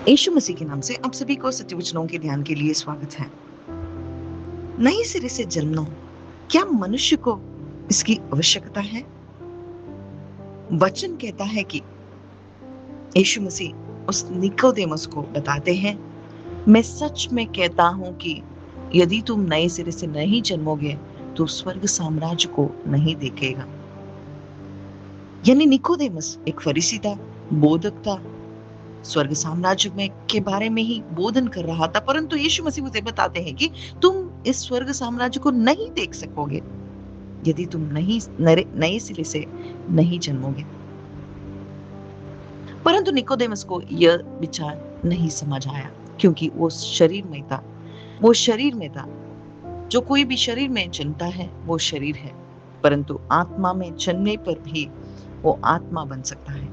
यीशु मसीह के नाम से आप सभी को सत्य वचनों के ध्यान के लिए स्वागत है। नए सिरे से जन्मना, क्या मनुष्य को इसकी आवश्यकता है? वचन कहता है कि यीशु मसीह उस निकोदेमुस को बताते हैं, मैं सच में कहता हूं कि यदि तुम नए सिरे से नहीं जन्मोगे तो स्वर्ग साम्राज्य को नहीं देखेगा। यानी निकोदेमुस एक फरीसी था, बोधक था, स्वर्ग साम्राज्य में के बारे में ही बोधन कर रहा था, परंतु यीशु मसीह उसे बताते हैं कि तुम इस स्वर्ग साम्राज्य को नहीं देख सकोगे यदि तुम नहीं नए सिरे से नहीं जन्मोगे। परंतु निकोदेमस को यह विचार नहीं समझ आया, क्योंकि वो शरीर में था। वो शरीर में था। जो कोई भी शरीर में जन्मता है वो शरीर है, परंतु आत्मा में जन्मने पर भी वो आत्मा बन सकता है।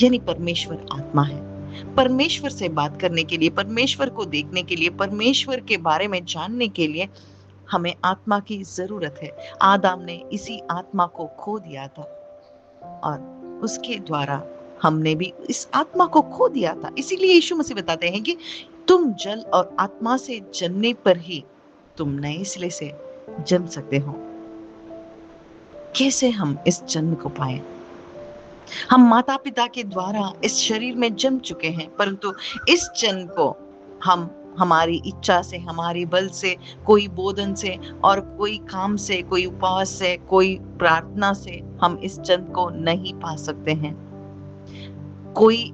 यानी परमेश्वर आत्मा है। परमेश्वर से बात करने के लिए, परमेश्वर को देखने के लिए, परमेश्वर के बारे में जानने के लिए हमें आत्मा की जरूरत है। आदम ने इसी आत्मा को खो दिया था और उसके द्वारा हमने भी इस आत्मा को खो दिया था। इसीलिए यीशु मसीह बताते हैं कि तुम जल और आत्मा से जन्मने पर ही तुम नए सिरे से जन्म सकते हो। कैसे हम इस जन्म को पाए? हम माता पिता के द्वारा इस शरीर में जन्म चुके हैं, परंतु इस जन्म को हम हमारी इच्छा से, हमारे बल से, कोई बोधन से और कोई काम से, कोई उपवास से, कोई प्रार्थना से हम इस जन्म को नहीं पा सकते हैं। कोई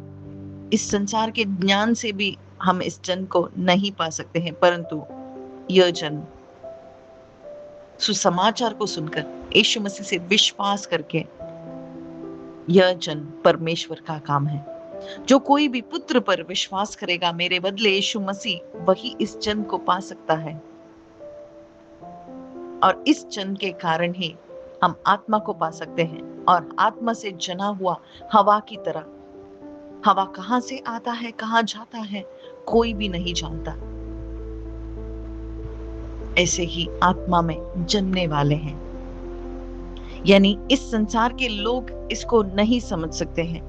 इस संसार के ज्ञान से भी हम इस जन्म को नहीं पा सकते हैं, परंतु यह जन्म सुसमाचार को सुनकर, यीशु मसीह से विश्वास करके, यह जन्म परमेश्वर का काम है। जो कोई भी पुत्र पर विश्वास करेगा, मेरे बदले यीशु मसीह, वही इस जन्म को पा सकता है। और इस जन्म के कारण ही हम आत्मा को पा सकते हैं। और आत्मा से जना हुआ हवा की तरह, हवा कहां से आता है, कहां जाता है, कोई भी नहीं जानता। ऐसे ही आत्मा में जन्मने वाले हैं। यानी इस संसार के लोग इसको नहीं समझ सकते हैं,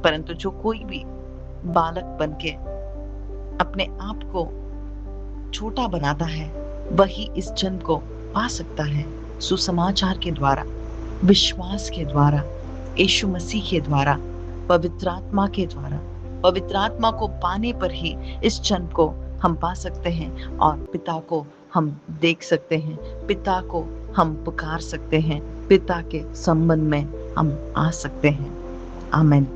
परंतु जो कोई भी बालक बनके अपने आप को छोटा बनाता है, वही इस जन्म को पा सकता है। सुसमाचार के द्वारा, विश्वास के द्वारा, यीशु मसीह के द्वारा, पवित्र आत्मा के द्वारा। पवित्र आत्मा को पाने पर ही इस जन्म को हम पा सकते हैं और पिता को हम देख सकते हैं, पिता को हम पुकार सकते हैं, पिता के संबंध में हम आ सकते हैं। आमीन।